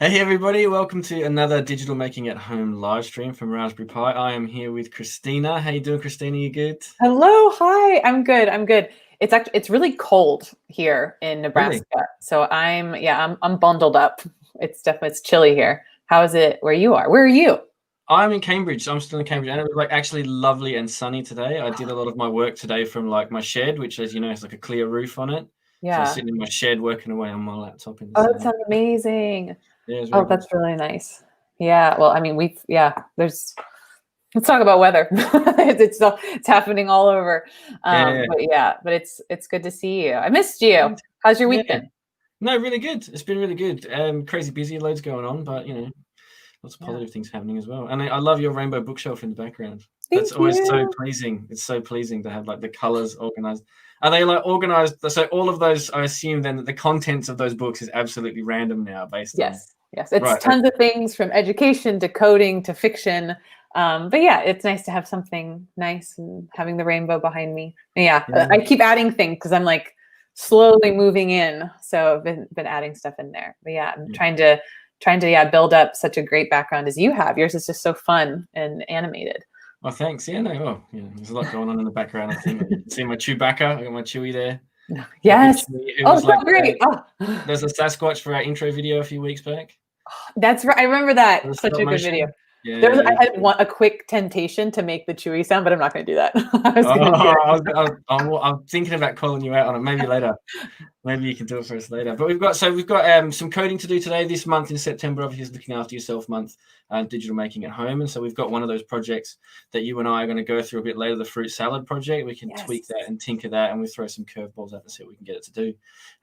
Hey everybody, welcome to another Digital Making at Home live stream from Raspberry Pi. I am here with Christina. How you doing, Christina? You good? Hello, hi. I'm good. I'm good. It's really cold here in Really? Nebraska. So I'm bundled up. It's chilly here. How is it where you are? Where are you? I'm in Cambridge. I'm still in Cambridge, and it was like actually lovely and sunny today. I did a lot of my work today from like my shed, which, as you know, has like a clear roof on it. So I was Yeah. sitting in my shed working away on my laptop in the Oh, that sun. sounds amazing. Yeah, it was very Oh, good. that's really nice. Yeah. Well, I mean, there's let's talk about weather. It's happening all over. Yeah, But it's good to see you. I missed you. How's your yeah. week been? No, really good. It's been really good. Crazy busy, loads going on, but lots of Yeah. positive things happening as well. And I love your rainbow bookshelf in the background. That's Thank always so you. pleasing. It's so pleasing to have like the colors organized. Are they like organized? So all of those, I assume then that the contents of those books is absolutely random now based on, Yes, yes. It's right. tons of things from education to coding to fiction. But yeah, it's nice to have something nice and having the rainbow behind me. Yeah, Yeah. I keep adding things because I'm like slowly moving in. So I've been adding stuff in there. But yeah, I'm Yeah. trying to build up such a great background as you have. Yours is just so fun and animated. Well, thanks. Yeah, no, there's a lot going on in the background. I think you can see my Chewbacca. I got my Chewie there. Got big Yes. Chewie, who Oh, was like, so great. Oh, there's a Sasquatch for our intro video a few weeks back. that's right. I remember For the that. Such stop a good video. motion. Yeah, I yeah. had a quick temptation to make the chewy sound, but I'm not going to do that. I was Oh, going to do it. I'm thinking about calling you out on it. Maybe later. Maybe you can do it for us later. But we've got some coding to do today. This month in September, obviously, is Looking After Yourself month, digital making at home. And so we've got one of those projects that you and I are going to go through a bit later, the fruit salad project. We can tweak Yes. that and tinker that, and we throw some curveballs at and see what we can get it to do.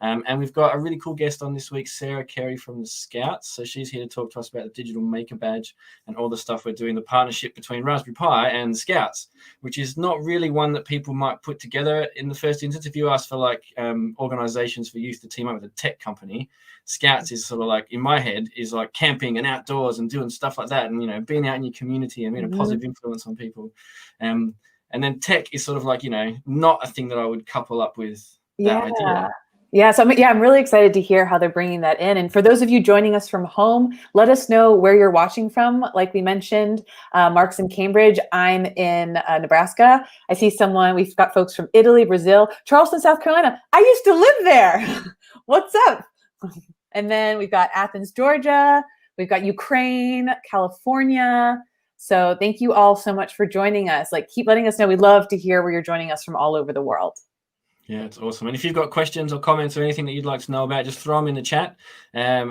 And we've got a really cool guest on this week, Sarah Kerry from the Scouts. So she's here to talk to us about the digital maker badge and all the stuff we're doing, the partnership between Raspberry Pi and Scouts, which is not really one that people might put together in the first instance. If you ask for like organizations for youth to team up with a tech company, Scouts is sort of like, in my head, is like camping and outdoors and doing stuff like that, and being out in your community and being a positive influence on people. And then tech is sort of like, not a thing that I would couple up with that Yeah. idea. Yeah. So I'm really excited to hear how they're bringing that in. And for those of you joining us from home, let us know where you're watching from. Like we mentioned, Mark's in Cambridge. I'm in Nebraska. I see we've got folks from Italy, Brazil, Charleston, South Carolina. I used to live there. What's up? And then we've got Athens, Georgia. We've got Ukraine, California. So thank you all so much for joining us. Like, keep letting us know. We'd love to hear where you're joining us from all over the world. Yeah, it's awesome. And if you've got questions or comments or anything that you'd like to know about, just throw them in the chat.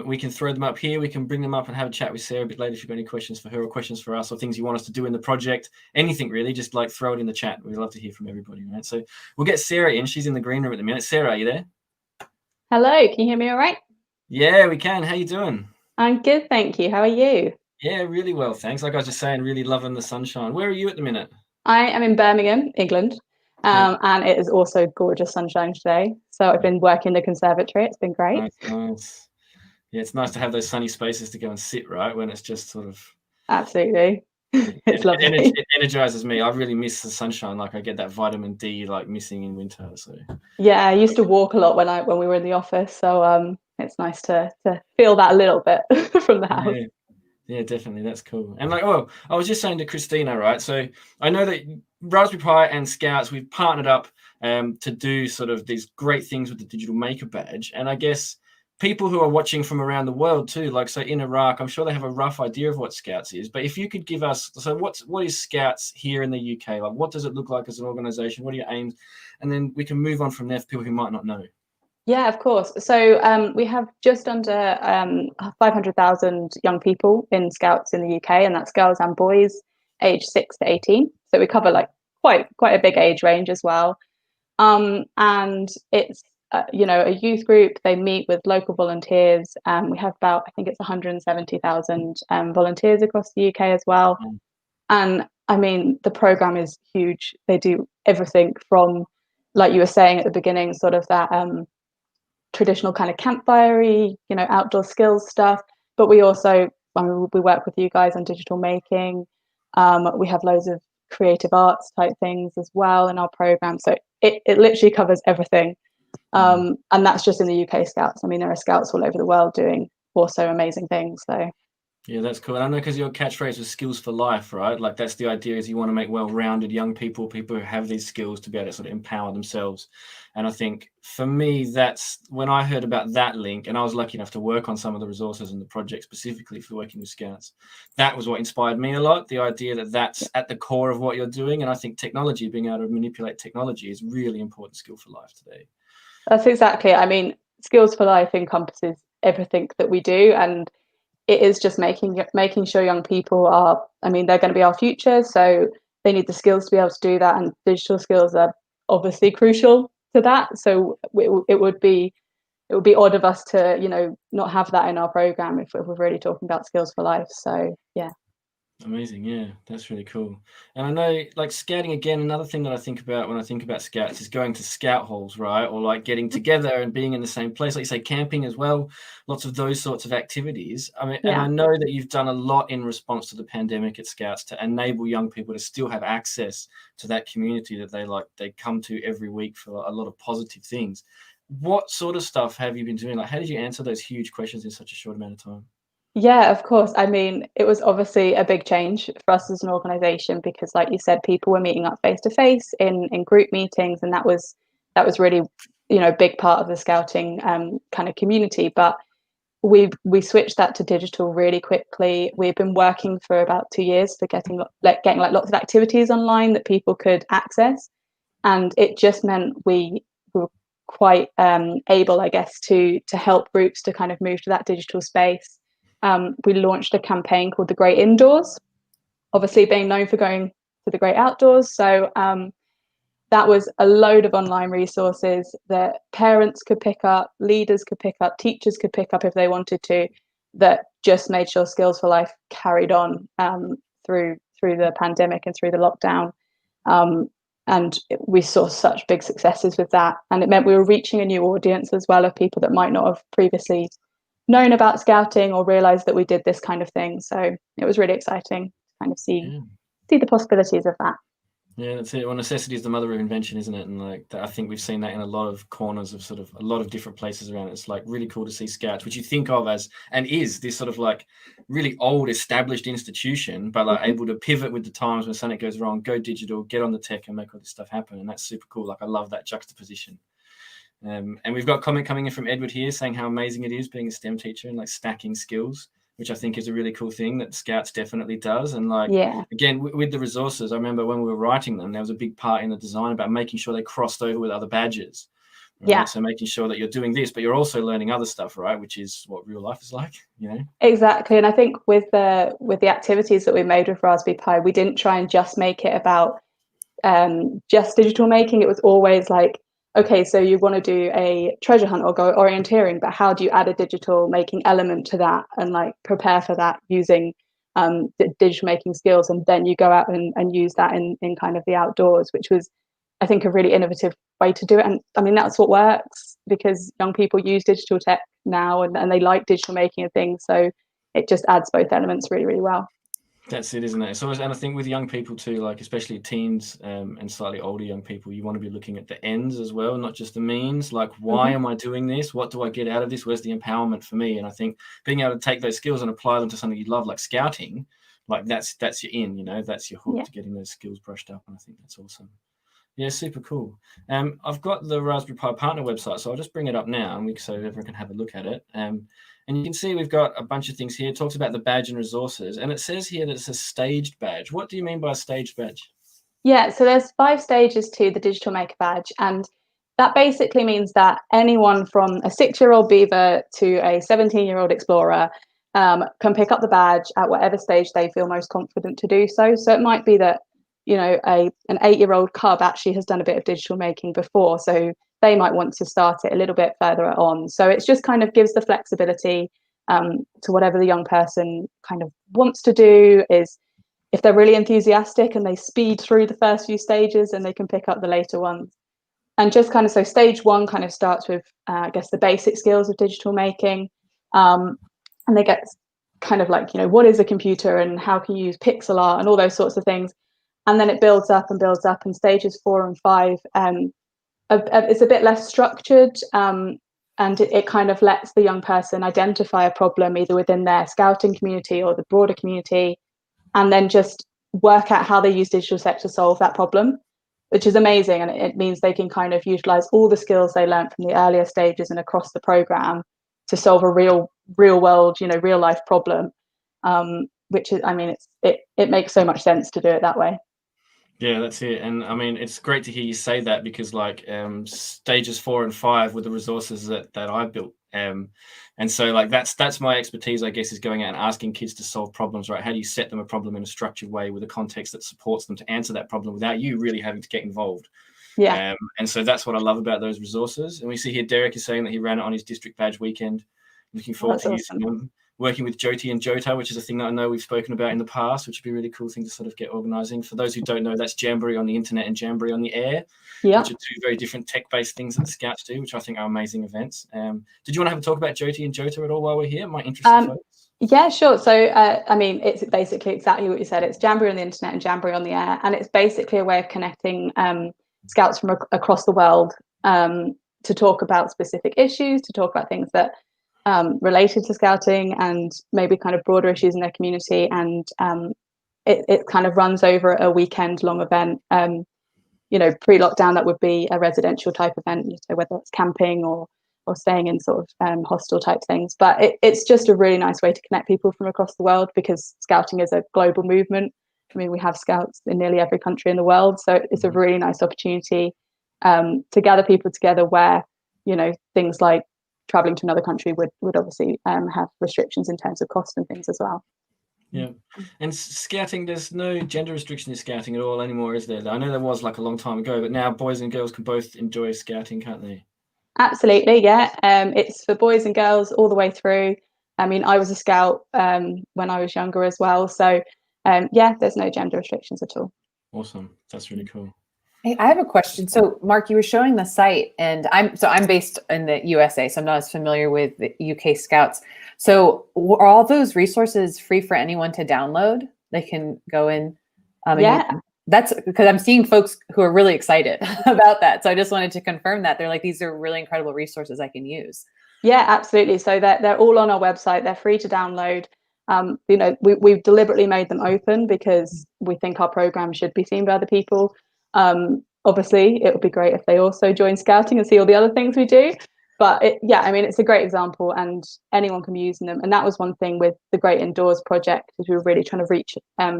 We can throw them up here. We can bring them up and have a chat with Sarah a bit later if you've got any questions for her or questions for us or things you want us to do in the project. Anything really, just like throw it in the chat. We'd love to hear from everybody, right? So we'll get Sarah in. She's in the green room at the minute. Sarah, are you there? Hello, can you hear me all right? Yeah, we can. How you doing? I'm good, thank you. How are you? Yeah, really well, thanks. Like I was just saying, really loving the sunshine. Where are you at the minute? I am in Birmingham, England, Yeah. and it is also gorgeous sunshine today. So I've been working the conservatory. It's been great. Nice, nice. Yeah, it's nice to have those sunny spaces to go and sit, right? When it's just sort of Absolutely. It's lovely. it energizes me. I really miss the sunshine. Like I get that vitamin D like missing in winter. So Yeah, I used to walk a lot when we were in the office. So it's nice to feel that a little bit from the house. yeah. Yeah, definitely. That's cool. And like, I was just saying to Christina, right? So I know that Raspberry Pi and Scouts, we've partnered up to do sort of these great things with the Digital Maker Badge. And I guess people who are watching from around the world too, like so in Iraq, I'm sure they have a rough idea of what Scouts is. But if you could give us, so what is Scouts here in the UK? Like, what does it look like as an organization? What are your aims? And then we can move on from there for people who might not know. Yeah, of course. So we have just under 500,000 young people in Scouts in the UK, and that's girls and boys aged 6 to 18. So we cover like quite a big age range as well. And it's a youth group. They meet with local volunteers. We have about, I think it's 170,000 volunteers across the UK as well. And I mean, the program is huge. They do everything from, like you were saying at the beginning, sort of that traditional kind of campfire-y, outdoor skills stuff. But we also, we work with you guys on digital making. We have loads of creative arts type things as well in our program. So it literally covers everything. And that's just in the UK Scouts. I mean, there are Scouts all over the world doing also amazing things. So Yeah, that's cool. And I know because your catchphrase was skills for life, right? Like that's the idea is you want to make well-rounded young people who have these skills to be able to sort of empower themselves. And I think for me, that's when I heard about that link, and I was lucky enough to work on some of the resources and the project specifically for working with Scouts. That was what inspired me a lot, the idea that that's at the core of what you're doing. And I think technology, being able to manipulate technology is really important skill for life today. that's exactly, I mean, skills for life encompasses everything that we do, and it is just making sure young people are, I mean, they're going to be our future, so they need the skills to be able to do that, and digital skills are obviously crucial to that. So it would be odd of us to, you know, not have that in our program if we're really talking about skills for life. So yeah. Amazing, yeah, that's really cool. And I know, like scouting again, another thing that I think about when I think about Scouts is going to scout halls, right? Or like getting together and being in the same place, like you say, camping as well. Lots of those sorts of activities. I mean, and Yeah. I know that you've done a lot in response to the pandemic at Scouts to enable young people to still have access to that community that they come to every week for a lot of positive things. What sort of stuff have you been doing? Like, how did you answer those huge questions in such a short amount of time? Yeah, of course. I mean, it was obviously a big change for us as an organization because, like you said, people were meeting up face to face in group meetings, and that was really, you know, a big part of the scouting kind of community. But we switched that to digital really quickly. We've been working for about 2 years for getting like lots of activities online that people could access, and it just meant we were quite able, I guess, to help groups to kind of move to that digital space. We launched a campaign called The Great Indoors, obviously being known for going to the great outdoors. So that was a load of online resources that parents could pick up, leaders could pick up, teachers could pick up if they wanted to, that just made sure Skills for Life carried on through the pandemic and through the lockdown. And we saw such big successes with that. And it meant we were reaching a new audience as well of people that might not have previously known about scouting or realized that we did this kind of thing. So it was really exciting to kind of see the possibilities of that. Yeah, that's it. Well, necessity is the mother of invention, isn't it? And like I think we've seen that in a lot of corners of sort of a lot of different places around. It's like really cool to see Scouts, which you think of as and is this sort of like really old established institution, but like able to pivot with the times when something goes wrong, go digital, get on the tech and make all this stuff happen. And that's super cool. Like I love that juxtaposition. And we've got a comment coming in from Edward here saying how amazing it is being a STEM teacher and like stacking skills, which I think is a really cool thing that Scouts definitely does. And like, again, with the resources, I remember when we were writing them, there was a big part in the design about making sure they crossed over with other badges. Right? Yeah. So making sure that you're doing this, but you're also learning other stuff, right? Which is what real life is like, you know? Exactly. And I think with the activities that we made with Raspberry Pi, we didn't try and just make it about just digital making. It was always like, okay, so you want to do a treasure hunt or go orienteering, but how do you add a digital making element to that and like prepare for that using digital making skills, and then you go out and use that in kind of the outdoors, which was, I think, a really innovative way to do it. And I mean, that's what works because young people use digital tech now and they like digital making of things. So it just adds both elements really, really well. That's it, isn't it? So, and I think with young people too, like especially teens and slightly older young people, you want to be looking at the ends as well, not just the means. Like, why am I doing this? What do I get out of this? Where's the empowerment for me? And I think being able to take those skills and apply them to something you love, like scouting, like that's your in, you know, that's your hook to getting those skills brushed up. And I think that's awesome. Yeah, super cool. I've got the Raspberry Pi partner website, so I'll just bring it up now, and so everyone can have a look at it. And you can see we've got a bunch of things here. It talks about the badge and resources, and it says here that it's a staged badge. What do you mean by a staged badge? Yeah, so there's 5 stages to the Digital Maker badge, and that basically means that anyone from a 6-year-old beaver to a 17-year-old explorer can pick up the badge at whatever stage they feel most confident to do so. So it might be that, you know, an 8-year-old cub actually has done a bit of digital making before, so they might want to start it a little bit further on. So it's just kind of gives the flexibility to whatever the young person kind of wants to do. Is if they're really enthusiastic and they speed through the first few stages, and they can pick up the later ones. And just kind of, so stage 1 kind of starts with I guess the basic skills of digital making, and they get kind of like, you know, what is a computer and how can you use pixel art and all those sorts of things. And then it builds up and builds up, and stages 4 and 5 it's a bit less structured, and and it kind of lets the young person identify a problem either within their scouting community or the broader community, and then just work out how they use digital tech to solve that problem, which is amazing. And it means they can kind of utilize all the skills they learned from the earlier stages and across the program to solve a real world, real life problem, which is, I mean, it makes so much sense to do it that way. Yeah, that's it. And I mean, it's great to hear you say that, because like stages 4 and 5 were the resources that I built. And so like that's my expertise, I guess, is going out and asking kids to solve problems, right? How do you set them a problem in a structured way with a context that supports them to answer that problem without you really having to get involved? Yeah. And so that's what I love about those resources. And we see here Derek is saying that he ran it on his district badge weekend. Looking forward to using them. Working with Jyoti and Jota, which is a thing that I know we've spoken about in the past, which would be a really cool thing to sort of get organising. For those who don't know, that's Jamboree on the internet and Jamboree on the air, which are two very different tech-based things that the Scouts do, which I think are amazing events. Did you want to have a talk about Jyoti and Jota at all while we're here? It might interest the folks. Yeah, sure. So, I mean, it's basically exactly what you said. It's Jamboree on the internet and Jamboree on the air, and it's basically a way of connecting Scouts from across the world to talk about specific issues, to talk about things that related to Scouting and maybe kind of broader issues in their community. And it kind of runs over a weekend long event. Pre-lockdown, that would be a residential type event, so whether it's camping or staying in sort of hostel type things. But it's just a really nice way to connect people from across the world, because Scouting is a global movement. I mean, we have Scouts in nearly every country in the world, so it's a really nice opportunity to gather people together where, things like traveling to another country would obviously have restrictions in terms of cost and things as well. Yeah. And Scouting, there's no gender restriction in Scouting at all anymore, is there? I know there was like a long time ago, but now boys and girls can both enjoy Scouting, can't they? Absolutely, yeah. It's for boys and girls all the way through. I mean, I was a Scout when I was younger as well. So, yeah, there's no gender restrictions at all. Awesome. That's really cool. Hey, I have a question. So, Mark, you were showing the site, and I'm based in the USA, so I'm not as familiar with the UK Scouts. So, are all those resources free for anyone to download? They can go in. Yeah. That's because I'm seeing folks who are really excited about that. So I just wanted to confirm that they're like, these are really incredible resources I can use. Yeah, absolutely. So they're all on our website. They're free to download. We've deliberately made them open because we think our program should be seen by other people. Obviously, it would be great if they also join Scouting and see all the other things we do. But it's a great example, and anyone can be using them. And that was one thing with the Great Indoors project, is we were really trying to reach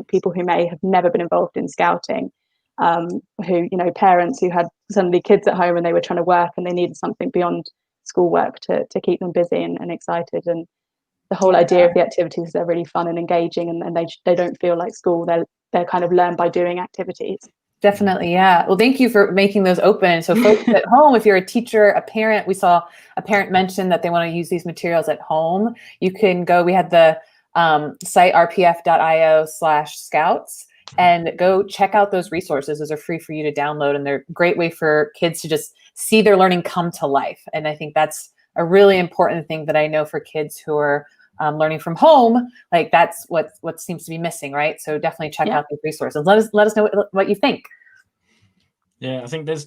people who may have never been involved in Scouting, parents who had suddenly kids at home and they were trying to work and they needed something beyond schoolwork to keep them busy and excited. And the whole idea of the activities is they're really fun and engaging, and they don't feel like school. They're kind of learn by doing activities. Definitely. Yeah. Well, thank you for making those open. So folks at home, if you're a teacher, a parent, we saw a parent mention that they want to use these materials at home. You can go, we had the site rpf.io/scouts, and go check out those resources. Those are free for you to download, and they're a great way for kids to just see their learning come to life. And I think that's a really important thing that I know for kids who are learning from home, like that's what seems to be missing, right? So definitely check out these resources. Let us know what you think. Yeah, I think there's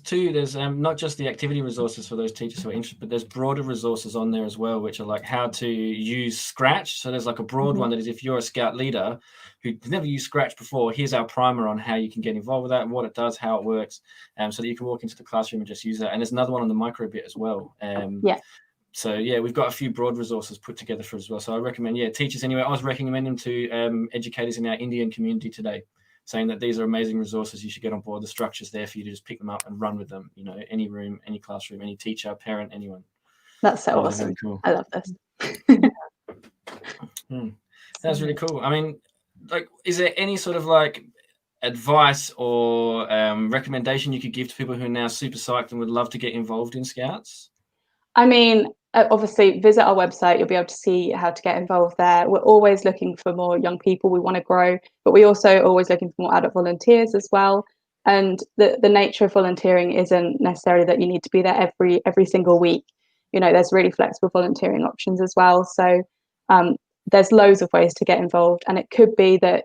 not just the activity resources for those teachers who are interested, but there's broader resources on there as well, which are like how to use Scratch. So there's like a broad one that is, if you're a Scout leader who's never used Scratch before, here's our primer on how you can get involved with that and what it does, how it works, so that you can walk into the classroom and just use that. And there's another one on the microbit as well. So yeah, we've got a few broad resources put together for as well. So I recommend, teachers anyway. I was recommending them to educators in our Indian community today, saying that these are amazing resources. You should get on board. The structure's there for you to just pick them up and run with them. Any room, any classroom, any teacher, parent, anyone. That's so awesome. Really cool. I love this. That's really cool. I mean, like, is there any sort of like advice or recommendation you could give to people who are now super psyched and would love to get involved in Scouts? I mean, obviously, visit our website. You'll be able to see how to get involved there. We're always looking for more young people. We want to grow, but we also always looking for more adult volunteers as well. And the nature of volunteering isn't necessarily that you need to be there every single week. There's really flexible volunteering options as well. So there's loads of ways to get involved. And it could be that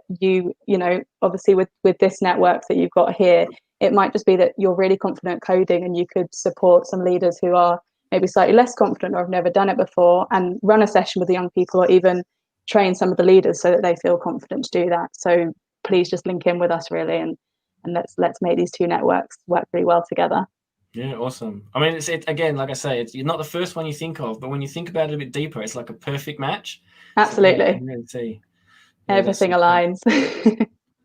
obviously with this network that you've got here, it might just be that you're really confident coding and you could support some leaders who are maybe slightly less confident or have never done it before, and run a session with the young people, or even train some of the leaders so that they feel confident to do that. So please just link in with us, really, and let's make these two networks work really well together. Yeah, awesome. I mean, it's again, like I say, you're not the first one you think of, but when you think about it a bit deeper, it's like a perfect match. Absolutely. So, yeah, really see. Yeah, everything aligns.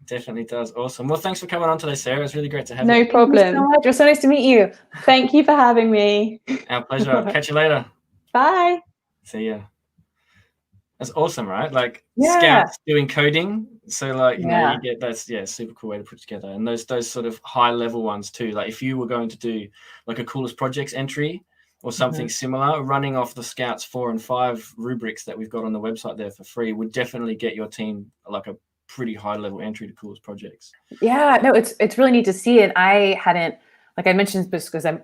Definitely does. Awesome. Well, thanks for coming on today, Sarah. It's really great to have no you. problem. Thank you so much. It was so nice to meet you. Thank you for having me. Our pleasure. Catch you later. Bye. See ya. That's awesome, right? Like Yeah. Scouts doing coding. So like, you know, Yeah. you get that's super cool way to put together. And those sort of high level ones too. Like if you were going to do like a coolest projects entry or something similar, running off the Scouts 4 and 5 rubrics that we've got on the website there for free would definitely get your team like a pretty high level entry to coolest projects. Yeah, no, it's really neat to see it. I hadn't, like I mentioned, because I'm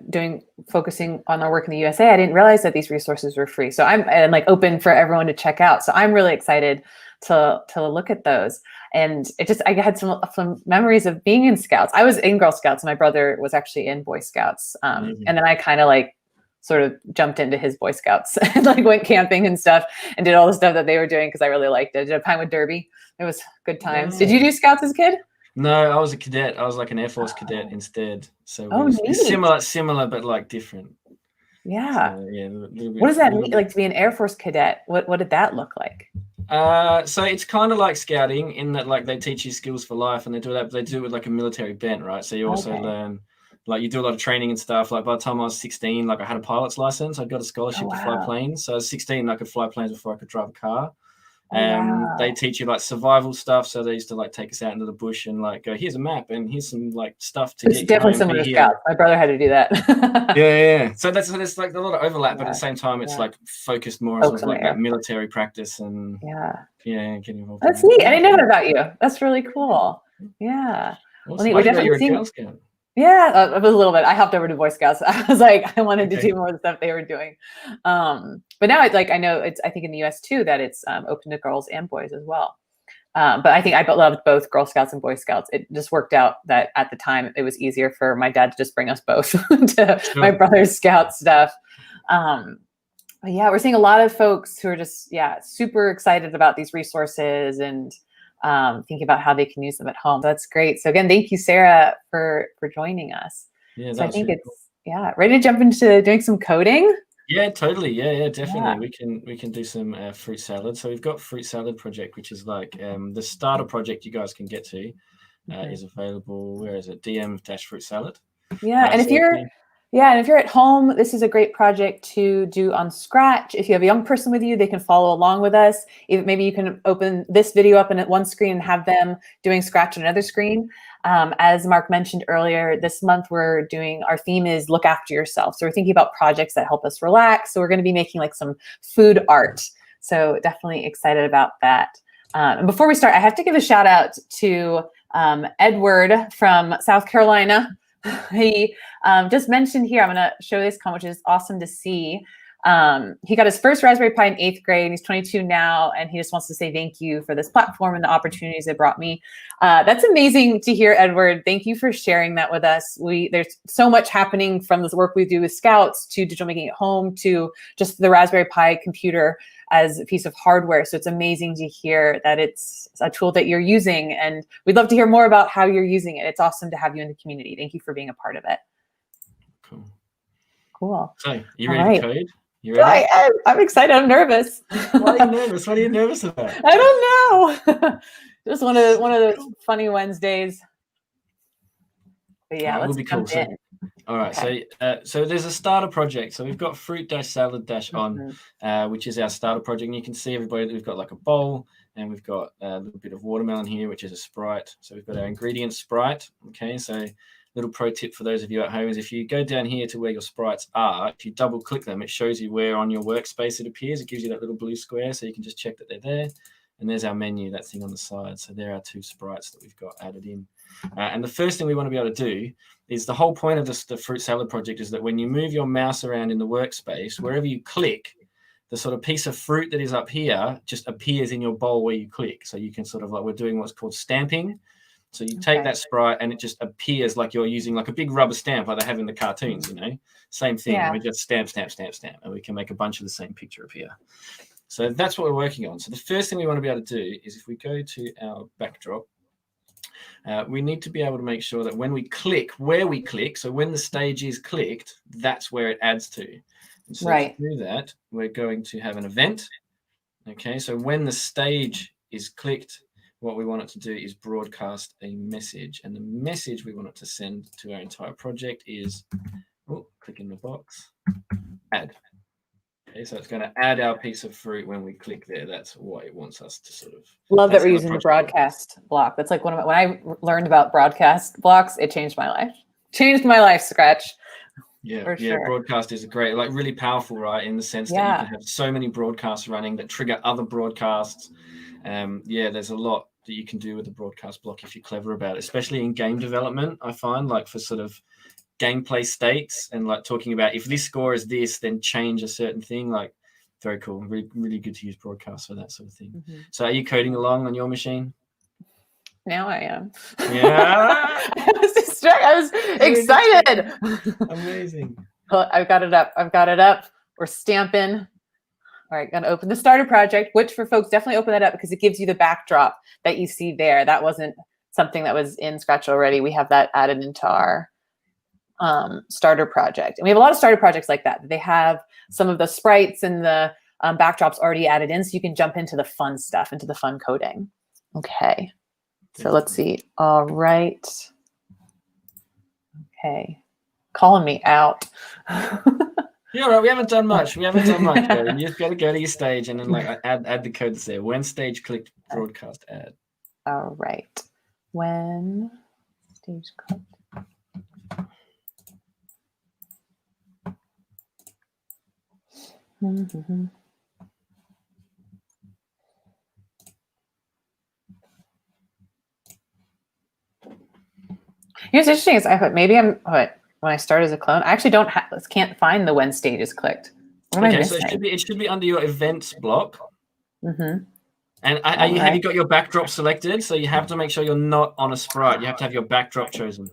focusing on our work in the USA, I didn't realize that these resources were free. So I'm like open for everyone to check out. So I'm really excited to look at those. And I had some memories of being in Scouts. I was in Girl Scouts, and my brother was actually in Boy Scouts. And then I kind of like sort of jumped into his Boy Scouts and like went camping and stuff and did all the stuff that they were doing because I really liked it. I did a Pinewood Derby. It was good times. Did you do Scouts as a kid? No, I was a cadet. I was like an Air Force cadet instead. So it's similar, but like different. Yeah. So, yeah. What does that mean? Like to be an Air Force cadet? What did that look like? So it's kind of like scouting in that like they teach you skills for life, and they do that, but they do it with like a military bent, right? So you also learn, like you do a lot of training and stuff. Like by the time I was 16, like I had a pilot's license. I got a scholarship to fly planes. So I was 16, I could fly planes before I could drive a car. They teach you like survival stuff. So they used to like take us out into the bush and like go, here's a map and here's some like stuff to it's definitely similar to Scouts. My brother had to do that. yeah. So there's like a lot of overlap, but at the same time, it's like focused more on like that military practice and getting involved. That's neat. I didn't know that about you. That's really cool. Yeah. Awesome. Well, you're a Girl Scout. Yeah, it was a little bit. I hopped over to Boy Scouts. I was like, I wanted to do more of the stuff they were doing. But now it's like, I know I think in the US too, that it's open to girls and boys as well. But I think I loved both Girl Scouts and Boy Scouts. It just worked out that at the time it was easier for my dad to just bring us both to my brother's Scout stuff. But yeah, we're seeing a lot of folks who are just, super excited about these resources and thinking about how they can use them at home. That's great. So again, thank you, Sarah, for joining us. Yeah, so I think it's ready to jump into doing some coding. Yeah, totally. Yeah, definitely. We can do some fruit salad. So we've got fruit salad project, which is like the starter project you guys can get to is available. Where is it? DM-fruit salad. Yeah, and if you're at home, this is a great project to do on Scratch. If you have a young person with you, they can follow along with us. Maybe you can open this video up at one screen and have them doing Scratch on another screen. As Mark mentioned earlier, this month our theme is look after yourself. So we're thinking about projects that help us relax. So we're going to be making like some food art. So definitely excited about that. And before we start, I have to give a shout out to Edward from South Carolina. He just mentioned here, I'm going to show this comment, which is awesome to see. He got his first Raspberry Pi in 8th grade, and he's 22 now, and he just wants to say thank you for this platform and the opportunities it brought me. That's amazing to hear, Edward. Thank you for sharing that with us. There's so much happening from this work we do with Scouts to digital making at home to just the Raspberry Pi computer as a piece of hardware. So it's amazing to hear that it's a tool that you're using, and we'd love to hear more about how you're using it. It's awesome to have you in the community. Thank you for being a part of it. Cool. So you ready to code? You ready? I'm excited. I'm nervous. Why are you nervous? What are you nervous about? I don't know. Just one of those funny Wednesdays. But yeah, let's jump in. All right. Okay. So there's a starter project. So we've got fruit-salad-on, which is our starter project. And you can see everybody that we've got like a bowl, and we've got a little bit of watermelon here, which is a Sprite. So we've got our ingredient Sprite. Okay. So little pro tip for those of you at home is if you go down here to where your Sprites are, if you double click them, it shows you where on your workspace it appears. It gives you that little blue square, so you can just check that they're there. And there's our menu, that thing on the side. So there are 2 Sprites that we've got added in. And the first thing we want to be able to do is the whole point of the fruit salad project is that when you move your mouse around in the workspace, wherever you click, the sort of piece of fruit that is up here just appears in your bowl where you click. So you can sort of like, we're doing what's called stamping. So you take that sprite and it just appears like you're using like a big rubber stamp like they have in the cartoons, you know? Same thing. Yeah. We just stamp, and we can make a bunch of the same picture appear. So that's what we're working on. So the first thing we want to be able to do is if we go to our backdrop, we need to be able to make sure that when we click, where we click, so when the stage is clicked, that's where it adds to. And so to do that, we're going to have an event. Okay, so when the stage is clicked, what we want it to do is broadcast a message. And the message we want it to send to our entire project is, click in the box, add. Okay, so it's going to add our piece of fruit when we click there. That's what it wants us to sort of. Love that we're using the broadcast block. That's like when I learned about broadcast blocks, it changed my life. Changed my life, Scratch. Yeah, sure. Broadcast is great, like really powerful, right? In the sense that you can have so many broadcasts running that trigger other broadcasts. There's a lot that you can do with the broadcast block if you're clever about it, especially in game development. I find like for sort of gameplay states and like talking about if this score is this, then change a certain thing. Like very cool, really, really good to use broadcast for that sort of thing. Mm-hmm. So are you coding along on your machine? Now I am. Yeah. I was excited. Amazing. Well, I've got it up. We're stamping. All right, gonna open the starter project, which for folks, definitely open that up because it gives you the backdrop that you see there. That wasn't something that was in Scratch already. We have that added into our starter project. And we have a lot of starter projects like that. They have some of the sprites and the backdrops already added in, so you can jump into the fun stuff, into the fun coding. Okay. So let's see. All right. Okay. Calling me out. Yeah, right. We haven't done much. Barry. You just got to go to your stage and then like add the code that's there. When stage clicked, broadcast add. All right. When stage clicked. Mm-hmm. You know, what's interesting is I thought maybe when I start as a clone, I actually can't find the when stage is clicked. What am I missing? So it should be under your events block. Mm-hmm. And have you got your backdrop selected? So you have to make sure you're not on a sprite. You have to have your backdrop chosen.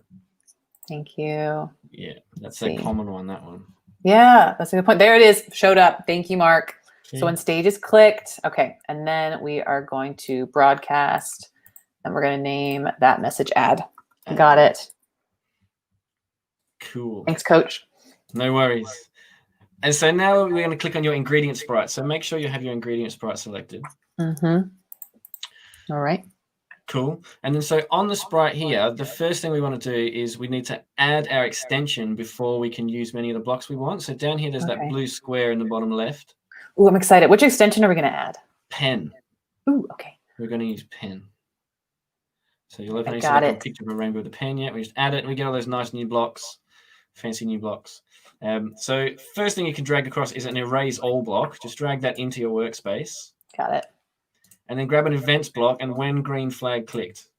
Thank you. Yeah, that's a common one, that one. Yeah, that's a good point. There it is. Showed up. Thank you, Mark. Okay. So when stage is clicked, okay. And then we are going to broadcast and we're going to name that message add. Got it. Cool. Thanks, Coach. No worries. And so now we're going to click on your ingredient sprite. So make sure you have your ingredient sprite selected. Mm-hmm. All right. Cool. And then so on the sprite here, the first thing we want to do is we need to add our extension before we can use many of the blocks we want. So down here, there's that blue square in the bottom left. Ooh, I'm excited. Which extension are we going to add? Pen. Ooh, okay. We're going to use pen. So you'll open a picture of a rainbow with a pen. Yeah, we just add it and we get all those nice new blocks, fancy new blocks. So first thing you can drag across is an erase all block. Just drag that into your workspace. Got it. And then grab an events block and when green flag clicked.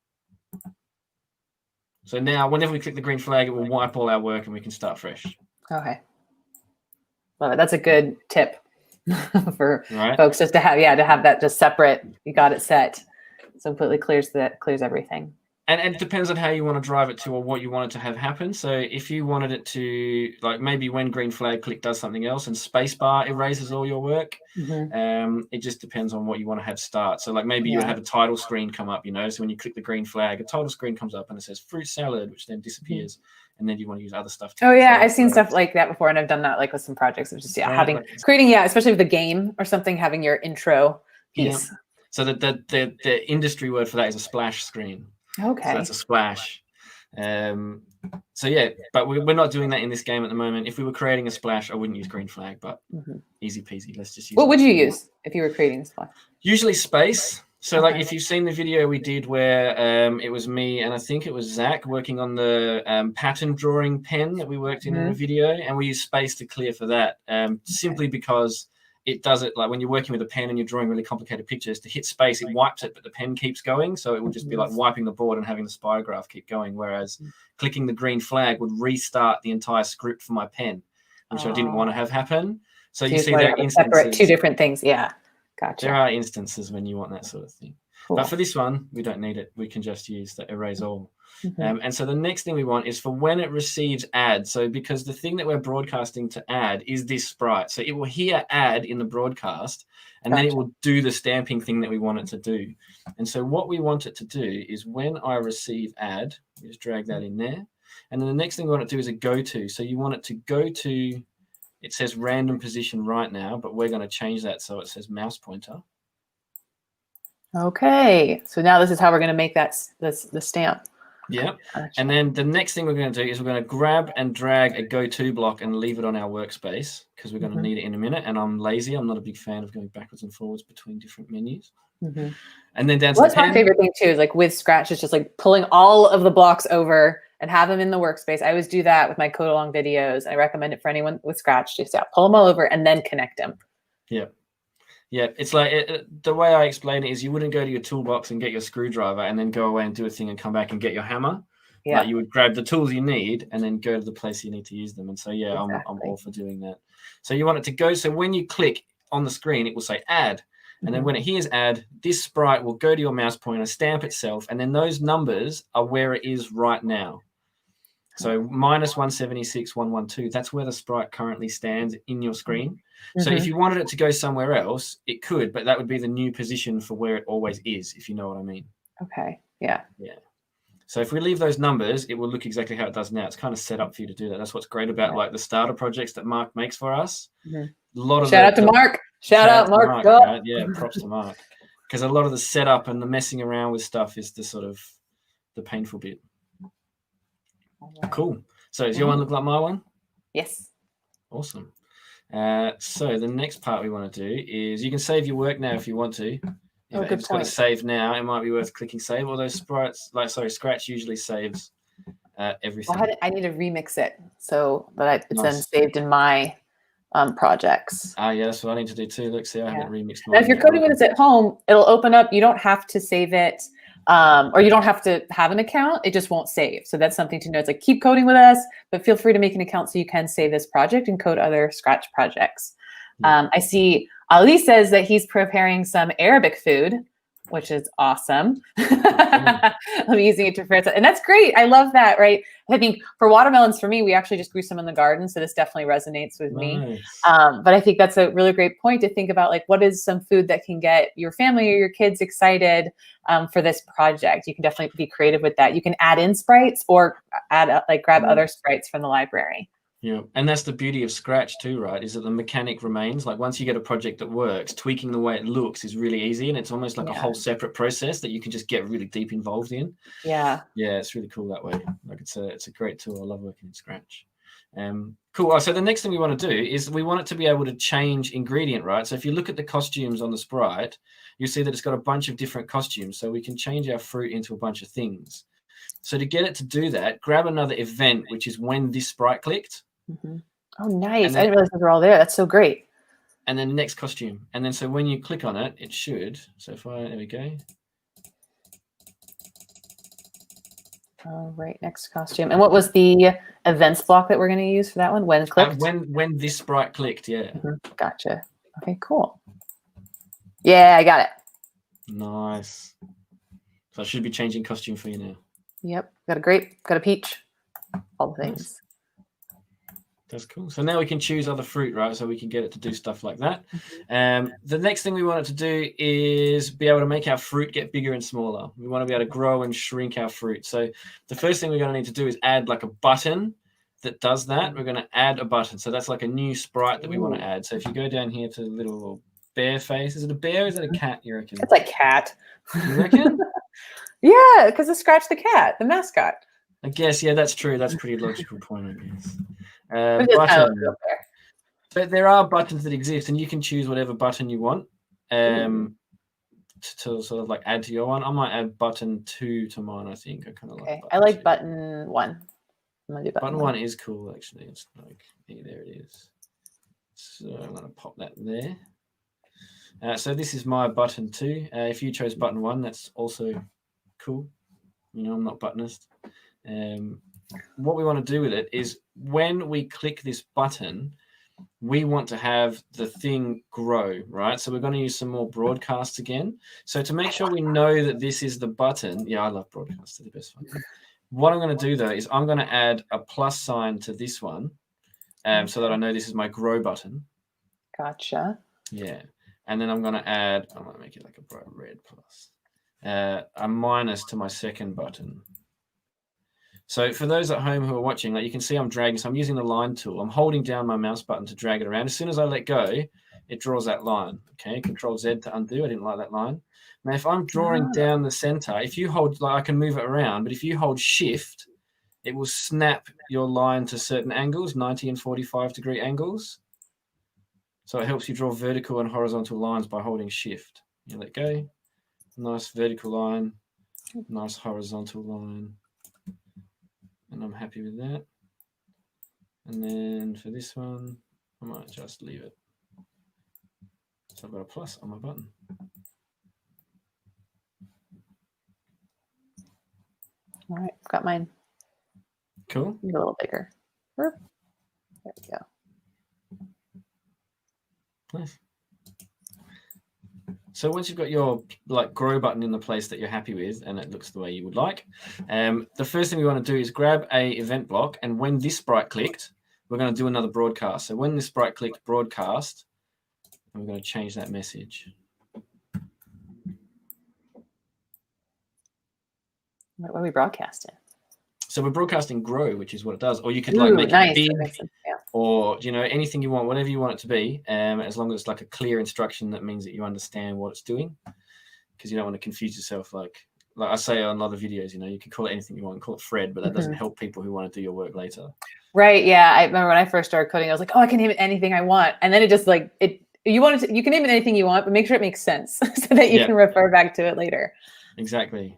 So now whenever we click the green flag, it will wipe all our work and we can start fresh. Okay. Love it. That's a good tip for folks just to have that just separate. You got it set. So completely clears everything. And it depends on how you want to drive it to or what you want it to have happen. So if you wanted it to, like maybe when green flag click does something else and spacebar erases all your work, it just depends on what you want to have start. So like maybe you have a title screen come up, so when you click the green flag, a title screen comes up and it says fruit salad, which then disappears. And then you want to use other stuff. I've seen stuff like that before. And I've done that like with some projects of just creating, especially with a game or something, having your intro piece. Yeah. So the industry word for that is a splash screen. Okay. So that's a splash. But we're not doing that in this game at the moment. If we were creating a splash, I wouldn't use green flag, but easy peasy. Let's just use. What would you use if you were creating a splash? Usually space. So like if you've seen the video we did where it was me and I think it was Zach working on the pattern drawing pen that we worked in the video, and we use space to clear for that simply because it does it like when you're working with a pen and you're drawing really complicated pictures, to hit space, it wipes it, but the pen keeps going. So it would just be like wiping the board and having the spirograph keep going. Whereas clicking the green flag would restart the entire script for my pen, which I didn't want to have happen. So you see there are instances. Separate two different things. Yeah. Gotcha. There are instances when you want that sort of thing. Cool. But for this one, we don't need it. We can just use the erase all. Mhm. And so the next thing we want is for when it receives add. So because the thing that we're broadcasting to add is this sprite. So it will hear add in the broadcast, and then it Gotcha. will do the stamping thing that we want it to do. And so what we want it to do is when I receive add, we just drag that in there. And then the next thing we want it to do is a go to. So you want it to go to, it says random position right now, but we're going to change that so it says mouse pointer. Okay, so now this is how we're going to make that the stamp. Yep. Gotcha. And then the next thing we're going to do is we're going to grab and drag a go-to block and leave it on our workspace because we're going to need it in a minute. And I'm lazy. I'm not a big fan of going backwards and forwards between different menus. And then down to What's the my pen. favorite thing too is like with Scratch, it's just like pulling all of the blocks over and have them in the workspace. I always do that with my code along videos. I recommend it for anyone with Scratch. Just pull them all over and then connect them. Yeah. Yeah, it's like the way I explain it is you wouldn't go to your toolbox and get your screwdriver and then go away and do a thing and come back and get your hammer. Yeah. Like you would grab the tools you need and then go to the place you need to use them. And so, yeah, Exactly. I'm all for doing that. So you want it to go. So when you click on the screen, it will say add. And then when it hears add, this sprite will go to your mouse pointer, stamp itself. And then those numbers are where it is right now. So minus 176, 112, that's where the sprite currently stands in your screen. So if you wanted it to go somewhere else, it could, but that would be the new position for where it always is, if you know what I mean. Okay. Yeah. Yeah. So if we leave those numbers, it will look exactly how it does now. It's kind of set up for you to do that. That's what's great about like the starter projects that Mark makes for us. A lot of Shout out to Mark. Shout out Mark. Right? Yeah, props to Mark. Because a lot of the setup and the messing around with stuff is the sort of the painful bit. Cool. So does your one look like my one? Yes. Awesome. So the next part we want to do is you can save your work now if you want to. If it's got to save now, it might be worth clicking save. Although Scratch usually saves everything. Well, I need to remix it so that it's then saved in my projects. Yeah, that's what I need to do too. Look, see, I haven't remixed mine. Now, if you're coding with us at home, it'll open up. You don't have to save it, or you don't have to have an account. It just won't save. So that's something to know. It's like keep coding with us, but feel free to make an account so you can save this project and code other Scratch projects. I see Ali says that he's preparing some Arabic food, which is awesome. I'm using it to prepare, and that's great. I love that, right? I think for watermelons, for me, we actually just grew some in the garden, so this definitely resonates with me. But I think that's a really great point to think about, like, what is some food that can get your family or your kids excited for this project? You can definitely be creative with that. You can add in sprites or grab other sprites from the library. Yeah, and that's the beauty of Scratch too, right? Is that the mechanic remains. Like once you get a project that works, tweaking the way it looks is really easy, and it's almost like a whole separate process that you can just get really deep involved in. Yeah, it's really cool that way. Like it's a great tool. I love working in Scratch. Cool. So the next thing we want to do is we want it to be able to change ingredient, right? So if you look at the costumes on the sprite, you'll see that it's got a bunch of different costumes. So we can change our fruit into a bunch of things. So to get it to do that, grab another event, which is when this sprite clicked. Oh, nice. I didn't realize those were all there. That's so great. And then next costume. And then so when you click on it, it should. So there we go. All right, next costume. And what was the events block that we're going to use for that one? When clicked? When this sprite clicked, yeah. Gotcha. Okay, cool. Yeah, I got it. Nice. So I should be changing costume for you now. Yep. Got a grape, got a peach, all the things. Nice. That's cool. So now we can choose other fruit, right? So we can get it to do stuff like that. The next thing we want it to do is be able to make our fruit get bigger and smaller. We want to be able to grow and shrink our fruit. So the first thing we're going to need to do is add like a button that does that. We're going to add a button. So that's like a new sprite that we want to add. So if you go down here to the little bear face, is it a bear or is it a cat, you reckon? It's like cat. You reckon? Yeah, because it's Scratch the cat, the mascot. I guess, yeah, that's true. That's a pretty logical point, I guess. Button. But there are buttons that exist, and you can choose whatever button you want to sort of like add to your one. I might add button 2 to mine. I think I kind of like. I like button 1. I'm gonna do button 1 is cool, actually. It's like there it is. So I'm gonna pop that there. So this is my button 2. If you chose button 1, that's also cool. You know, I'm not buttonist. What we want to do with it is when we click this button, we want to have the thing grow, right? So we're going to use some more broadcasts again. So to make sure we know that this is the button, yeah, I love broadcasts, they're the best one. What I'm going to do though is I'm going to add a plus sign to this one, so that I know this is my grow button. Gotcha. Yeah, and then I'm going to add, I'm going to make it like a bright red plus, a minus to my second button. So for those at home who are watching, like you can see I'm dragging, so I'm using the line tool. I'm holding down my mouse button to drag it around. As soon as I let go, it draws that line. Okay, Control Z to undo. I didn't like that line. Now, if I'm drawing down the center, if you hold, like I can move it around, but if you hold Shift, it will snap your line to certain angles, 90 and 45-degree angles. So it helps you draw vertical and horizontal lines by holding Shift. You let go. Nice vertical line, nice horizontal line. And I'm happy with that. And then for this one, I might just leave it. So I've got a plus on my button. All right, I've got mine. Cool. A little bigger. There we go. Nice. So once you've got your like grow button in the place that you're happy with and it looks the way you would like, the first thing we want to do is grab a event block, and when this sprite clicked, we're going to do another broadcast. So when this sprite clicked broadcast, and we're going to change that message. What are we broadcasting? So we're broadcasting grow, which is what it does. Or you could like make it big, or anything you want, whatever you want it to be, as long as it's like a clear instruction that means that you understand what it's doing, because you don't want to confuse yourself. Like I say on other videos, you can call it anything you want, call it Fred, but that doesn't help people who want to do your work later. Right? Yeah, I remember when I first started coding, I was like, oh, I can name it anything I want, and then it just like it. You can name it anything you want, but make sure it makes sense so that you can refer back to it later. Exactly.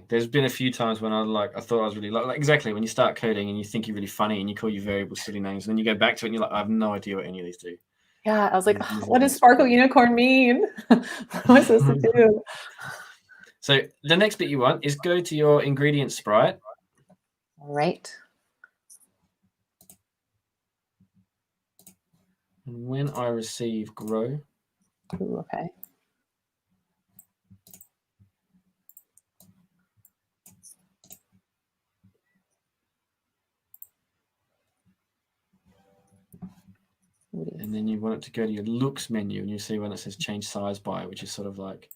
There's been a few times when I thought I was really like exactly when you start coding and you think you're really funny and you call your variables silly names, and then you go back to it and you're like, I have no idea what any of these do. Yeah, I was like, what does sparkle unicorn mean? What am I supposed to do? So the next bit you want is go to your ingredient sprite. All right. And when I receive grow. Ooh, okay. And then you want it to go to your looks menu, and you see when it says change size by, which is sort of like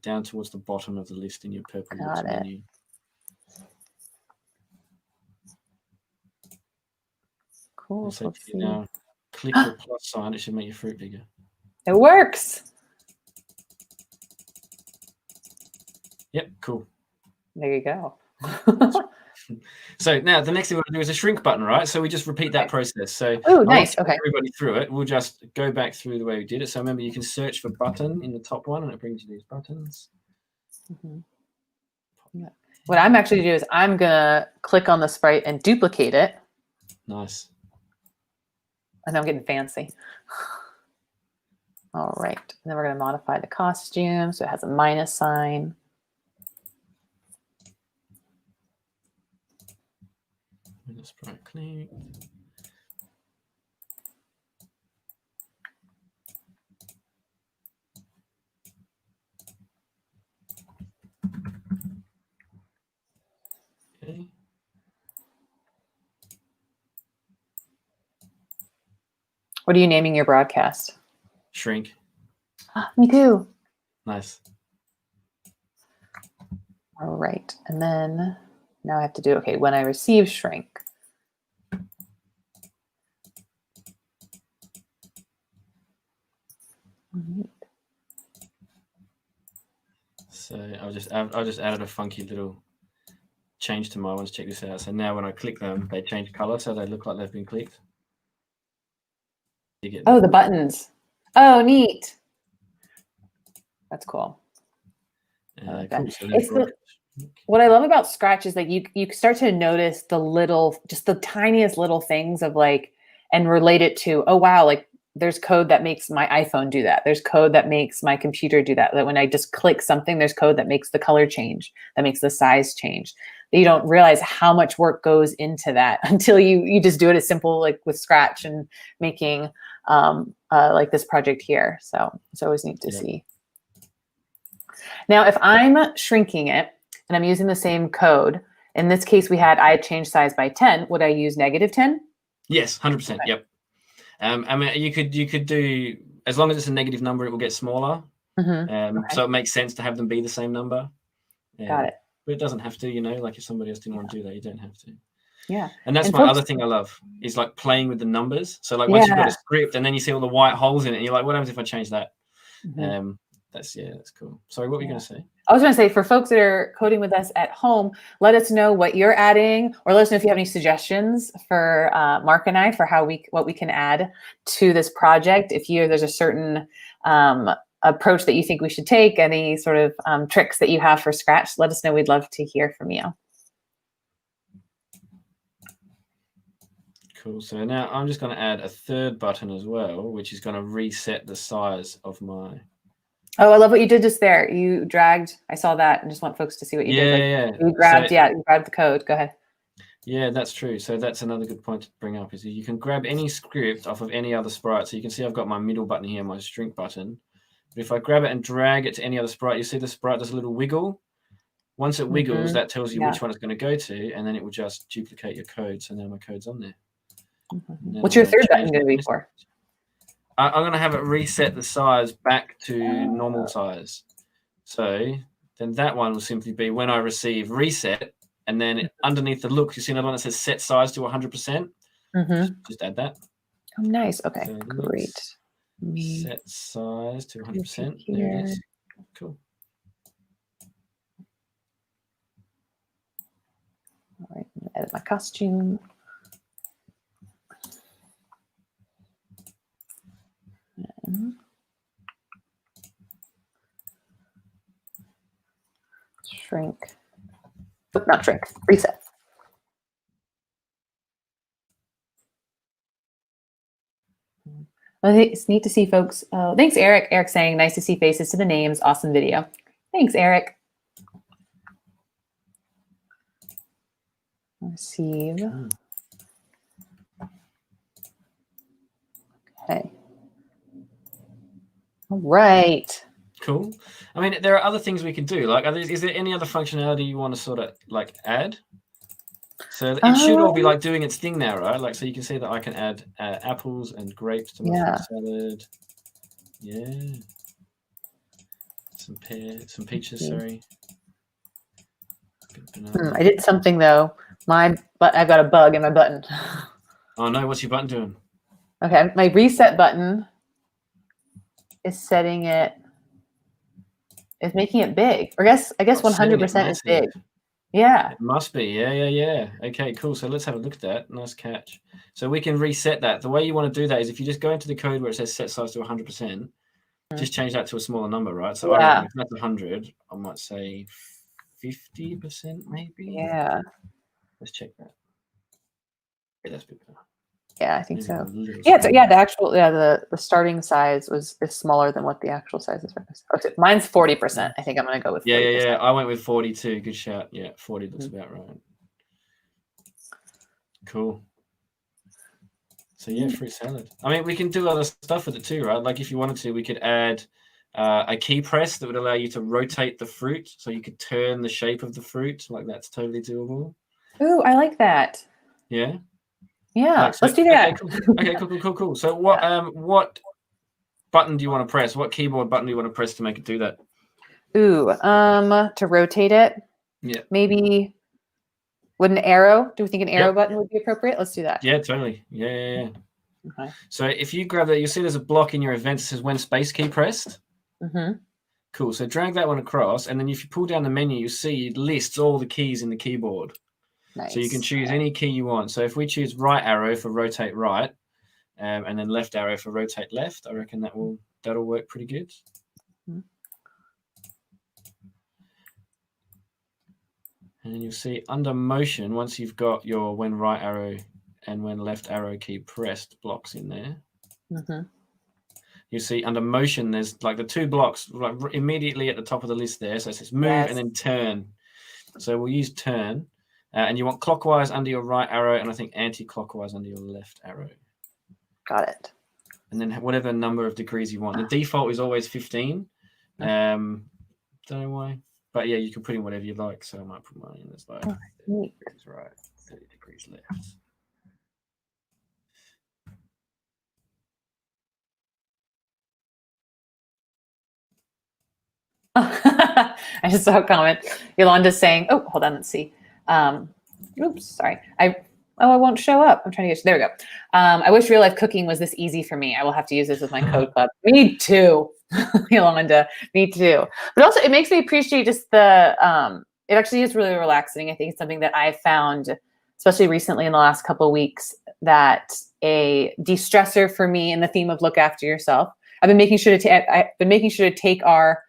down towards the bottom of the list in your purple looks menu. Cool. So if you now click the plus sign, it should make your fruit bigger. It works. Yep, cool. There you go. So now the next thing we're going to do is a shrink button, right? So we just repeat that process. So nice. Okay. Everybody through it. We'll just go back through the way we did it. So remember, you can search for button in the top one, and it brings you these buttons. Yeah. What I'm actually going to do is I'm going to click on the sprite and duplicate it. Nice. And I'm getting fancy. All right. And then we're going to modify the costume so it has a minus sign. Sprite click. Okay. What are you naming your broadcast? Shrink. Me too. Nice. All right. And then now I have to do, okay, when I receive shrink. So I just added a funky little change to my ones. Check this out. So now when I click them, they change color, so they look like they've been clicked. Oh, the buttons. Oh, neat. That's cool. Cool. So what I love about Scratch is that you start to notice just the tiniest little things of like, and relate it to, oh, wow, like there's code that makes my iPhone do that. There's code that makes my computer do that. That when I just click something, there's code that makes the color change, that makes the size change. you don't realize how much work goes into that until you just do it as simple, like with Scratch and making like this project here. So it's always neat to see. Now, if I'm shrinking it and I'm using the same code, in this case, I had changed size by 10. Would I use -10? Yes, 100%. Okay. Yep. I mean, you could do, as long as it's a negative number, it will get smaller. So it makes sense to have them be the same number. Got it. But it doesn't have to, like if somebody else didn't want to do that, you don't have to. Yeah. And that's my other thing I love is like playing with the numbers. So like once you've got a script and then you see all the white holes in it, and you're like, what happens if I change that? That's cool. Sorry, what were you going to say? I was going to say, for folks that are coding with us at home, let us know what you're adding, or let us know if you have any suggestions for Mark and I for what we can add to this project. If there's a certain approach that you think we should take, any sort of tricks that you have for Scratch, let us know. We'd love to hear from you. Cool. So now I'm just going to add a third button as well, which is going to reset the size of my... Oh, I love what you did just there. You dragged, I saw that, and just want folks to see what you did. Yeah. You grabbed, you grabbed the code. Go ahead. Yeah, that's true. So that's another good point to bring up, is you can grab any script off of any other sprite. So you can see I've got my middle button here, my shrink button. But if I grab it and drag it to any other sprite, you see the sprite does a little wiggle. Once it wiggles, that tells you which one it's going to go to, and then it will just duplicate your code. So now my code's on there. What's your third button going to be for? I'm going to have it reset the size back to normal size. So then that one will simply be when I receive reset, and then underneath the look, you see another one that says set size to 100%. Just add that. Oh, nice. Okay, so great. Set size to 100%. There it is. Cool. All right, I'm going to edit my costume. Shrink. Oh, not shrink. Reset. Well, it's neat to see folks. Oh, thanks, Eric. Eric saying, nice to see faces to the names. Awesome video. Thanks, Eric. Receive. Okay. All right. Cool. I mean, there are other things we can do. Like, is there any other functionality you want to sort of like add? So it should all be like doing its thing now, right? Like, so you can see that I can add apples and grapes to my fruit salad. Yeah. Some peaches, sorry. I did something though. I've got a bug in my button. Oh no, what's your button doing? Okay, my reset button is setting it. It's making it big. Or I guess 100% is big. Yeah. It must be. Yeah. Okay, cool. So let's have a look at that. Nice catch. So we can reset that. The way you want to do that is if you just go into the code where it says set size to 100%, just change that to a smaller number, right? So I reckon if that's 100, I might say 50% maybe. Yeah. Let's check that. Yeah, that's a bit better. Yeah, I think so. Yeah, the actual the starting size is smaller than what the actual size is. Okay, mine's 40%. I think I'm gonna go with 40%. Yeah. I went with 42. Good shout. Yeah, 40 looks about right. Cool. So yeah, fruit salad. I mean, we can do other stuff with it too, right? Like if you wanted to, we could add a key press that would allow you to rotate the fruit, so you could turn the shape of the fruit. Like that's totally doable. Ooh, I like that. Yeah. Yeah, like, so, let's do that. Okay, cool. So what button do you want to press? What keyboard button do you want to press to make it do that? Ooh, to rotate it. Yeah. Maybe would an arrow? Do we think an arrow button would be appropriate? Let's do that. Yeah, totally. Yeah. Okay. So if you grab that, you'll see there's a block in your event that says when space key pressed. Cool. So drag that one across, and then if you pull down the menu, you see it lists all the keys in the keyboard. Nice. So you can choose any key you want. So if we choose right arrow for rotate right, and then left arrow for rotate left, I reckon that'll work pretty good. And then you'll see under motion, once you've got your when right arrow and when left arrow key pressed blocks in there, you see under motion, there's like the two blocks like immediately at the top of the list there. So it says move and then turn. So we'll use turn. And you want clockwise under your right arrow, and I think anti-clockwise under your left arrow. Got it. And then whatever number of degrees you want. The default is always 15. Don't know why. But yeah, you can put in whatever you like. So I might put mine in as like 30 degrees right, 30 degrees left. I just saw a comment. Yolanda's saying, oh, hold on, let's see. Oops, sorry. I won't show up. I'm trying to get, there we go. I wish real life cooking was this easy for me. I will have to use this with my code club. Me too, Yolanda, me too. But also it makes me appreciate just the, it actually is really relaxing. I think it's something that I found, especially recently in the last couple of weeks, that a de-stressor for me in the theme of look after yourself. I've been making sure to take our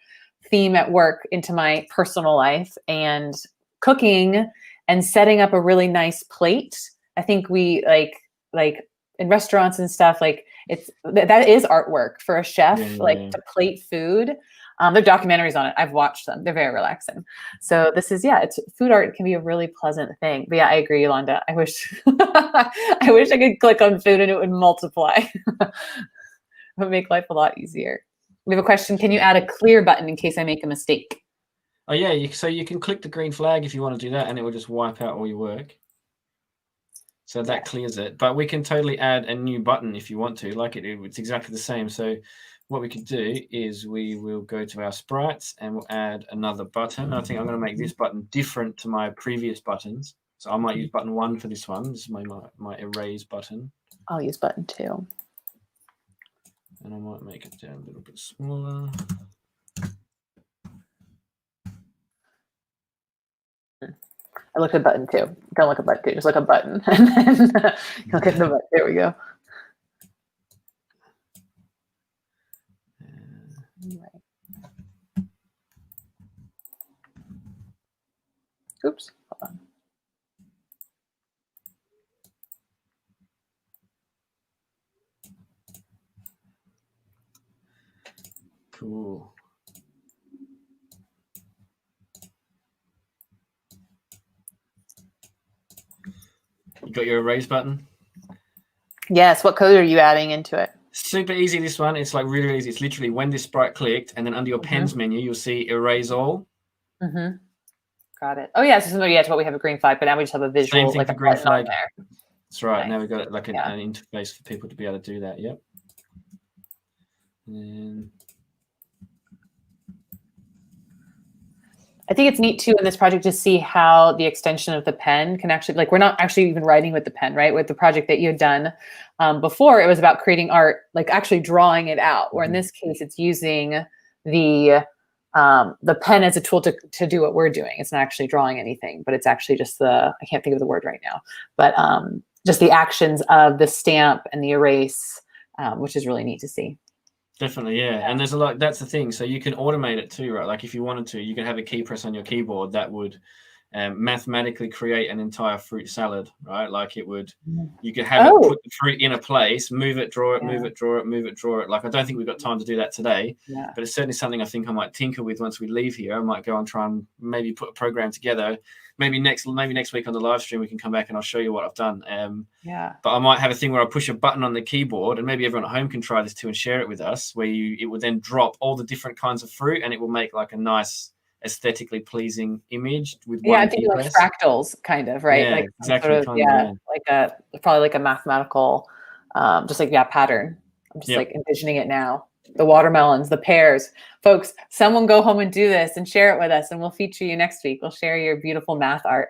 theme at work into my personal life, and cooking and setting up a really nice plate. I think we like in restaurants and stuff, like that is artwork for a chef, to plate food. There are documentaries on it. I've watched them. They're very relaxing. So this is, it's food art. It can be a really pleasant thing. But yeah, I agree, Yolanda. I wish I wish I could click on food and it would multiply. It would make life a lot easier. We have a question. Can you add a clear button in case I make a mistake? Oh yeah, so you can click the green flag if you want to do that, and it will just wipe out all your work. So that clears it. But we can totally add a new button if you want to. Like it's exactly the same. So what we could do is we will go to our sprites and we'll add another button. I think I'm going to make this button different to my previous buttons. So I might use button 1 for this one. This is my erase button. I'll use button 2. And I might make it down a little bit smaller. I looked at button 2. Don't look at button 2. Just look at button. And then look at the button. There we go. Oops. Hold on. Cool. You got your erase button? Yes. What code are you adding into it? Super easy, this one. It's like really easy. It's literally when this sprite clicked, and then under your pens menu, you'll see erase all. Got it. Oh, yeah. So similar to what we have a green flag, but now we just have a visual. Same thing for green flag. That's right. Nice. Now we've got it like an interface for people to be able to do that. Yep. And I think it's neat too in this project to see how the extension of the pen can actually, like, we're not actually even writing with the pen, right? With the project that you had done before, it was about creating art, like actually drawing it out. Where in this case, it's using the pen as a tool to do what we're doing. It's not actually drawing anything, but it's actually just I can't think of the word right now, but just the actions of the stamp and the erase, which is really neat to see. Definitely, yeah. And there's a lot, that's the thing. So you can automate it too, right? Like if you wanted to, you can have a key press on your keyboard that would mathematically create an entire fruit salad, right? Like it would, you could have it put the fruit in a place, move it, draw it, move it, draw it, move it, draw it. Like I don't think we've got time to do that today, but it's certainly something I think I might tinker with once we leave here. I might go and try and maybe put a program together. Maybe next week on the live stream we can come back and I'll show you what I've done. But I might have a thing where I push a button on the keyboard, and maybe everyone at home can try this too and share it with us, where it will then drop all the different kinds of fruit, and it will make like a nice aesthetically pleasing image with one I think like fractals, kind of, right? Yeah, like exactly. Sort of, like probably like a mathematical, just like pattern. I'm just like envisioning it now. The watermelons, the pears, folks. Someone go home and do this and share it with us, and we'll feature you next week. We'll share your beautiful math art.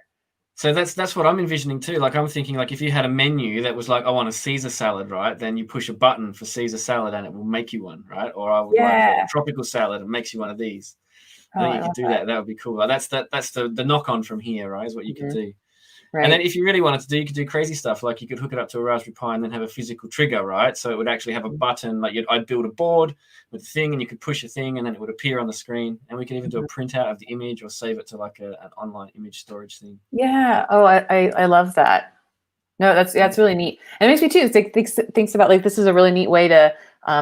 So that's what I'm envisioning too. Like I'm thinking, like if you had a menu that was like, I want a Caesar salad, right? Then you push a button for Caesar salad and it will make you one, right? Or I would like a tropical salad and makes you one of these. I think you could do that. That would be cool. Like that's the knock on from here, right? Is what you could do. Right. And then if you really wanted to do, you could do crazy stuff. Like you could hook it up to a Raspberry Pi and then have a physical trigger, right? So it would actually have a button. Like I'd build a board with a thing, and you could push a thing, and then it would appear on the screen. And we can even do a printout of the image or save it to like an online image storage thing. Yeah. Oh, I love that. No, that's really neat. And it makes me too thinks about like this is a really neat way to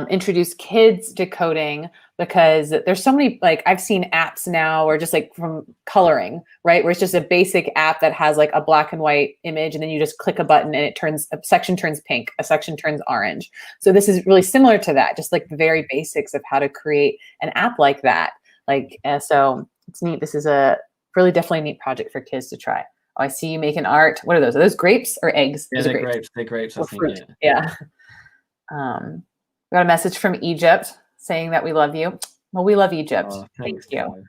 introduce kids to coding, because there's so many, like I've seen apps now or just like from coloring, right? Where it's just a basic app that has like a black and white image, and then you just click a button and a section turns pink, a section turns orange. So this is really similar to that, just like the very basics of how to create an app like that. Like, so it's neat. This is a really definitely neat project for kids to try. Oh, I see you making art. What are those? Are those grapes or eggs? Yeah, Those they're are grapes. They're grapes, I think. fruit. Yeah. We got a message from Egypt saying that we love you. Well, we love Egypt. Oh, Thank thanks, you.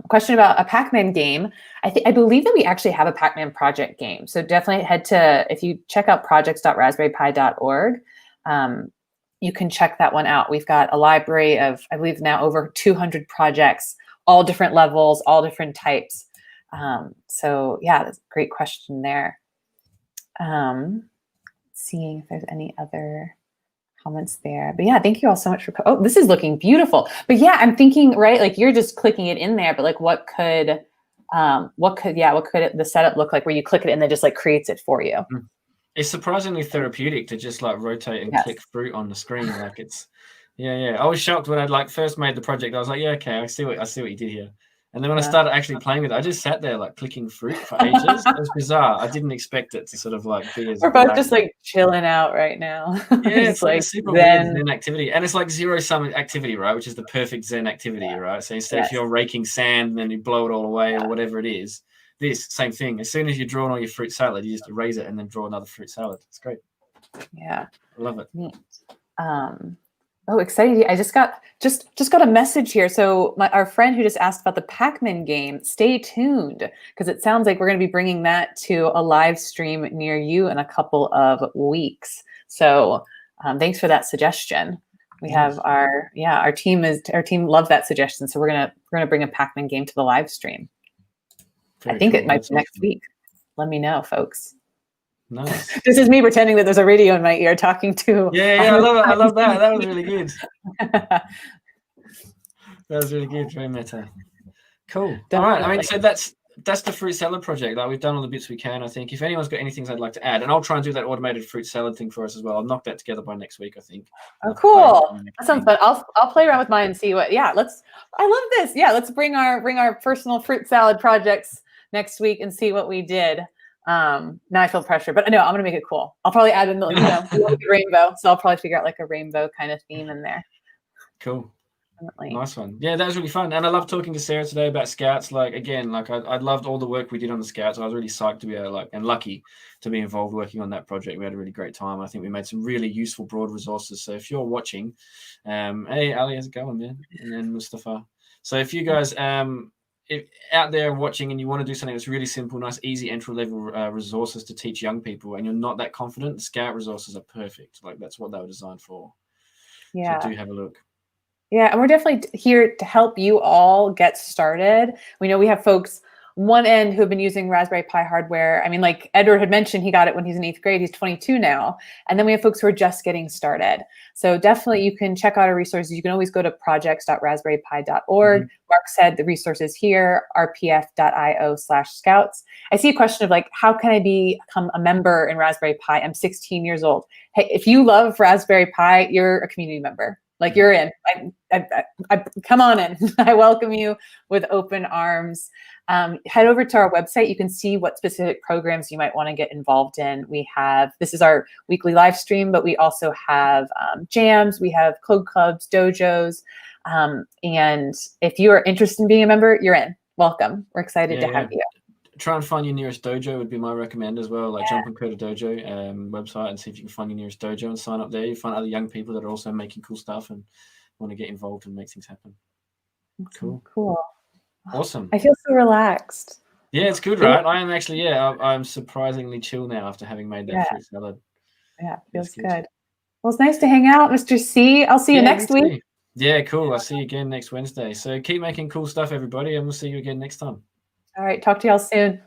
Question about a Pac-Man game. I believe that we actually have a Pac-Man project game. So definitely head to, if you check out projects.raspberrypi.org, you can check that one out. We've got a library of, I believe now over 200 projects, all different levels, all different types. So yeah, that's a great question there. Seeing if there's any other comments there, but yeah, thank you all so much for, oh, this is looking beautiful. But yeah, I'm thinking, right, like you're just clicking it in there, but like what could the setup look like where you click it and then just like creates it for you? It's surprisingly therapeutic to just like rotate and click fruit on the screen. Like it's, yeah. I was shocked when I like first made the project. I was like, yeah, okay, I see what you did here. And then when I started actually playing with it, I just sat there like clicking fruit for ages. It was bizarre. I didn't expect it to sort of like be as. We're both just like chilling out right now. Yeah, it's like a super weird Zen activity, and it's like zero-sum activity, right? Which is the perfect Zen activity, right? So instead of you're raking sand and then you blow it all away or whatever it is, this same thing. As soon as you're drawing all your fruit salad, you just erase it and then draw another fruit salad. It's great. Yeah, I love it. Neat. Oh, excited! I just got a message here. So our friend who just asked about the Pac-Man game, stay tuned, because it sounds like we're going to be bringing that to a live stream near you in a couple of weeks. So thanks for that suggestion. We have our team loved that suggestion. So we're gonna bring a Pac-Man game to the live stream. I think it might be next week. Let me know, folks. Nice. This is me pretending that there's a radio in my ear talking to. Yeah, I love it. I love that. That was really good. That was really good. Very meta. Cool. Definitely. All right. I mean, so that's the fruit salad project. Like we've done all the bits we can. I think if anyone's got anything they'd like to add, and I'll try and do that automated fruit salad thing for us as well. I'll knock that together by next week, I think. Oh, cool. That sounds fun. I'll play around with mine and see what. Yeah, I love this. Yeah, let's bring our personal fruit salad projects next week and see what we did. Now I feel pressure, but no, I'm gonna make it cool. I'll probably add in the rainbow, so I'll probably figure out like a rainbow kind of theme in there. Cool. Definitely. Nice one. Yeah, that was really fun, and I love talking to Sarah today about Scouts. Like again, like I loved all the work we did on the Scouts. I was really psyched to be and lucky to be involved working on that project. We had a really great time. I think we made some really useful broad resources. So if you're watching, hey Ali, how's it going, man? And then Mustafa. So if you guys if out there watching and you want to do something that's really simple, nice, easy entry-level resources to teach young people, and you're not that confident, the Scout resources are perfect. Like that's what they were designed for. Yeah. So do have a look. Yeah, and we're definitely here to help you all get started. We know we have folks one end who have been using Raspberry Pi hardware. I mean, like Edward had mentioned, he got it when he's in 8th grade. He's 22 now. And then we have folks who are just getting started. So definitely you can check out our resources. You can always go to projects.raspberrypi.org. Mark said the resources here, rpf.io/scouts. I see a question of like, how can I become a member in Raspberry Pi? I'm 16 years old. Hey, if you love Raspberry Pi, you're a community member. Like you're in. I come on in. I welcome you with open arms. Head over to our website. You can see what specific programs you might want to get involved in. This is our weekly live stream, but we also have jams. We have code clubs, dojos. And if you are interested in being a member, you're in. Welcome. We're excited to have you. Try and find your nearest dojo would be my recommend as well. Like jump on Code Dojo website and see if you can find your nearest dojo and sign up there. You find other young people that are also making cool stuff and want to get involved and make things happen. Cool. Awesome. I feel so relaxed. Yeah, it's good, right? I am actually, I'm surprisingly chill now after having made that fruit salad. Yeah, feels good. Well, it's nice to hang out, Mr. C. I'll see you next week. Yeah, cool. I'll see you again next Wednesday. So keep making cool stuff, everybody, and we'll see you again next time. All right. Talk to y'all soon.